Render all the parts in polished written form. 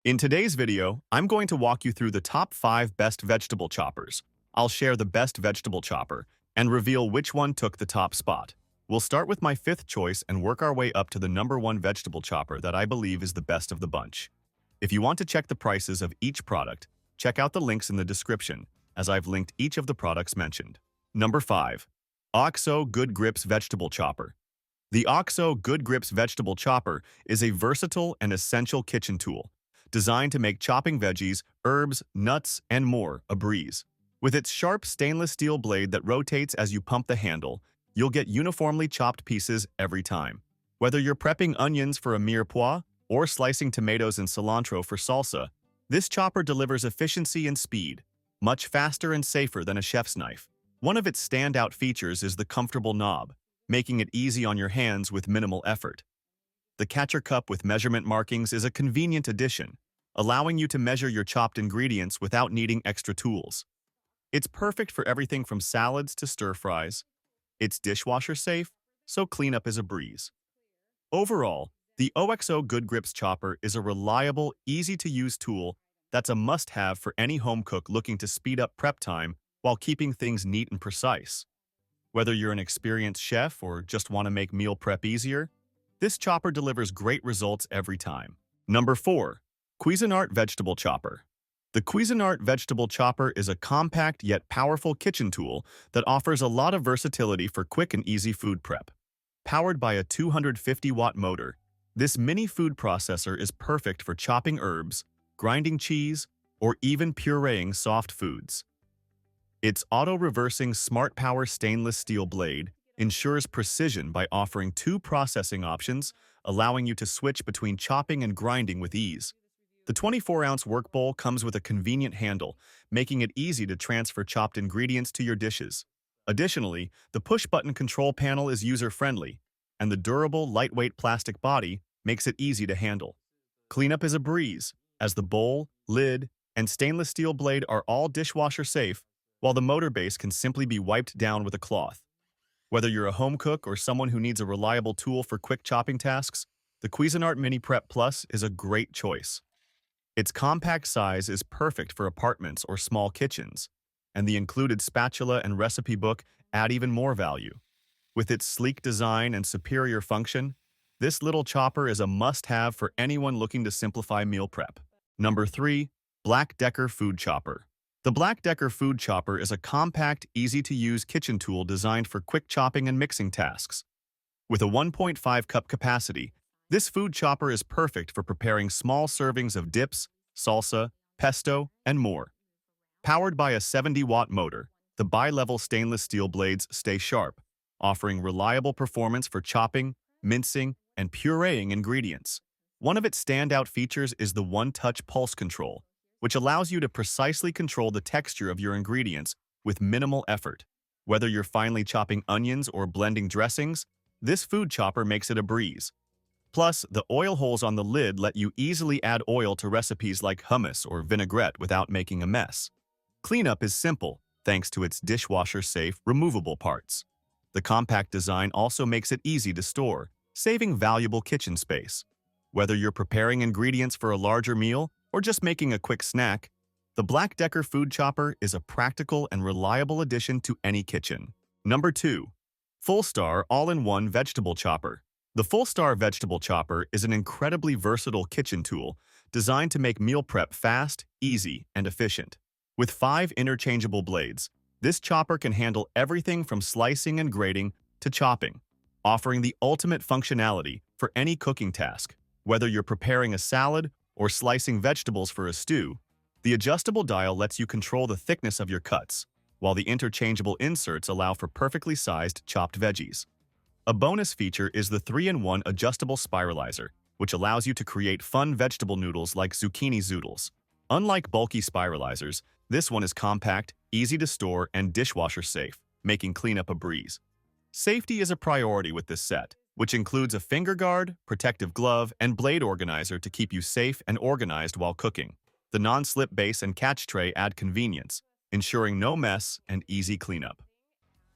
In today's video, I'm going to walk you through the top 5 best vegetable choppers. I'll share the best vegetable chopper and reveal which one took the top spot. We'll start with my 5th choice and work our way up to the number 1 vegetable chopper that I believe is the best of the bunch. If you want to check the prices of each product, check out the links in the description, as I've linked each of the products mentioned. Number 5. OXO Good Grips Vegetable Chopper. The OXO Good Grips Vegetable Chopper is a versatile and essential kitchen tool, designed to make chopping veggies, herbs, nuts, and more a breeze. With its sharp stainless steel blade that rotates as you pump the handle, you'll get uniformly chopped pieces every time. Whether you're prepping onions for a mirepoix or slicing tomatoes and cilantro for salsa, this chopper delivers efficiency and speed, much faster and safer than a chef's knife. One of its standout features is the comfortable knob, making it easy on your hands with minimal effort. The catcher cup with measurement markings is a convenient addition, allowing you to measure your chopped ingredients without needing extra tools. It's perfect for everything from salads to stir-fries. It's dishwasher safe, so cleanup is a breeze. Overall, the OXO Good Grips Chopper is a reliable, easy-to-use tool that's a must-have for any home cook looking to speed up prep time while keeping things neat and precise. Whether you're an experienced chef or just want to make meal prep easier, this chopper delivers great results every time. Number 4. Cuisinart Vegetable Chopper. The Cuisinart Vegetable Chopper is a compact yet powerful kitchen tool that offers a lot of versatility for quick and easy food prep. Powered by a 250-watt motor, this mini food processor is perfect for chopping herbs, grinding cheese, or even pureeing soft foods. Its auto-reversing Smart Power stainless steel blade ensures precision by offering 2 processing options, allowing you to switch between chopping and grinding with ease. The 24-ounce work bowl comes with a convenient handle, making it easy to transfer chopped ingredients to your dishes. Additionally, the push-button control panel is user-friendly, and the durable, lightweight plastic body makes it easy to handle. Cleanup is a breeze, as the bowl, lid, and stainless steel blade are all dishwasher safe, while the motor base can simply be wiped down with a cloth. Whether you're a home cook or someone who needs a reliable tool for quick chopping tasks, the Cuisinart Mini Prep Plus is a great choice. Its compact size is perfect for apartments or small kitchens, and the included spatula and recipe book add even more value. With its sleek design and superior function, this little chopper is a must-have for anyone looking to simplify meal prep. Number 3. Black+Decker Food Chopper. The Black+Decker Food Chopper is a compact, easy-to-use kitchen tool designed for quick chopping and mixing tasks. With a 1.5 cup capacity, this food chopper is perfect for preparing small servings of dips, salsa, pesto, and more. Powered by a 70-watt motor, the bi-level stainless steel blades stay sharp, offering reliable performance for chopping, mincing, and pureeing ingredients. One of its standout features is the one-touch pulse control, which allows you to precisely control the texture of your ingredients with minimal effort. Whether you're finely chopping onions or blending dressings, this food chopper makes it a breeze. Plus, the oil holes on the lid let you easily add oil to recipes like hummus or vinaigrette without making a mess. Cleanup is simple, thanks to its dishwasher-safe, removable parts. The compact design also makes it easy to store, saving valuable kitchen space. Whether you're preparing ingredients for a larger meal or just making a quick snack, the Black+Decker Food Chopper is a practical and reliable addition to any kitchen. Number 2. Fullstar All-in-One Vegetable Chopper. The Fullstar Vegetable Chopper is an incredibly versatile kitchen tool designed to make meal prep fast, easy, and efficient. With 5 interchangeable blades, this chopper can handle everything from slicing and grating to chopping, offering the ultimate functionality for any cooking task. Whether you're preparing a salad or slicing vegetables for a stew, the adjustable dial lets you control the thickness of your cuts, while the interchangeable inserts allow for perfectly sized chopped veggies. A bonus feature is the 3-in-1 adjustable spiralizer, which allows you to create fun vegetable noodles like zucchini zoodles. Unlike bulky spiralizers, this one is compact, easy to store, and dishwasher safe, making cleanup a breeze. Safety is a priority with this set, which includes a finger guard, protective glove, and blade organizer to keep you safe and organized while cooking. The non-slip base and catch tray add convenience, ensuring no mess and easy cleanup.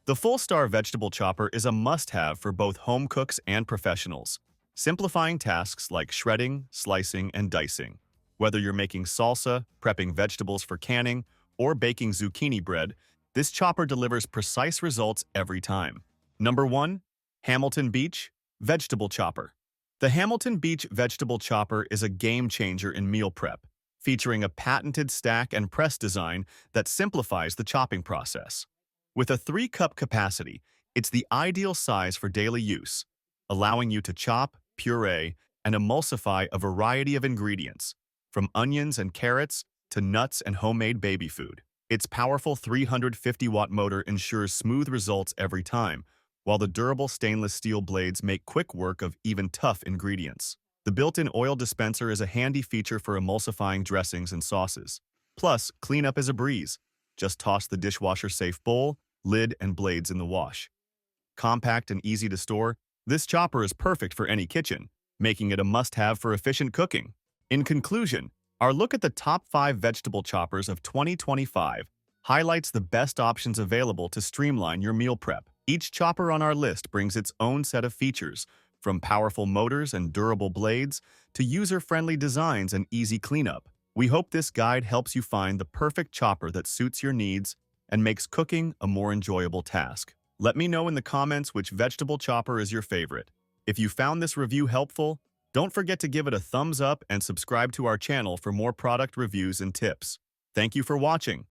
The Fullstar Vegetable Chopper is a must-have for both home cooks and professionals, simplifying tasks like shredding, slicing, and dicing. Whether you're making salsa, prepping vegetables for canning, or baking zucchini bread, this chopper delivers precise results every time. Number 1. Hamilton Beach Vegetable Chopper. The Hamilton Beach Vegetable Chopper is a game changer in meal prep, featuring a patented stack and press design that simplifies the chopping process. With a 3-cup capacity, it's the ideal size for daily use, allowing you to chop, puree, and emulsify a variety of ingredients, from onions and carrots to nuts and homemade baby food. Its powerful 350-watt motor ensures smooth results every time, while the durable stainless steel blades make quick work of even tough ingredients. The built-in oil dispenser is a handy feature for emulsifying dressings and sauces. Plus, cleanup is a breeze. Just toss the dishwasher-safe bowl, lid, and blades in the wash. Compact and easy to store, this chopper is perfect for any kitchen, making it a must-have for efficient cooking. In conclusion, our look at the top 5 vegetable choppers of 2025 highlights the best options available to streamline your meal prep. Each chopper on our list brings its own set of features, from powerful motors and durable blades to user-friendly designs and easy cleanup. We hope this guide helps you find the perfect chopper that suits your needs and makes cooking a more enjoyable task. Let me know in the comments which vegetable chopper is your favorite. If you found this review helpful, don't forget to give it a thumbs up and subscribe to our channel for more product reviews and tips. Thank you for watching.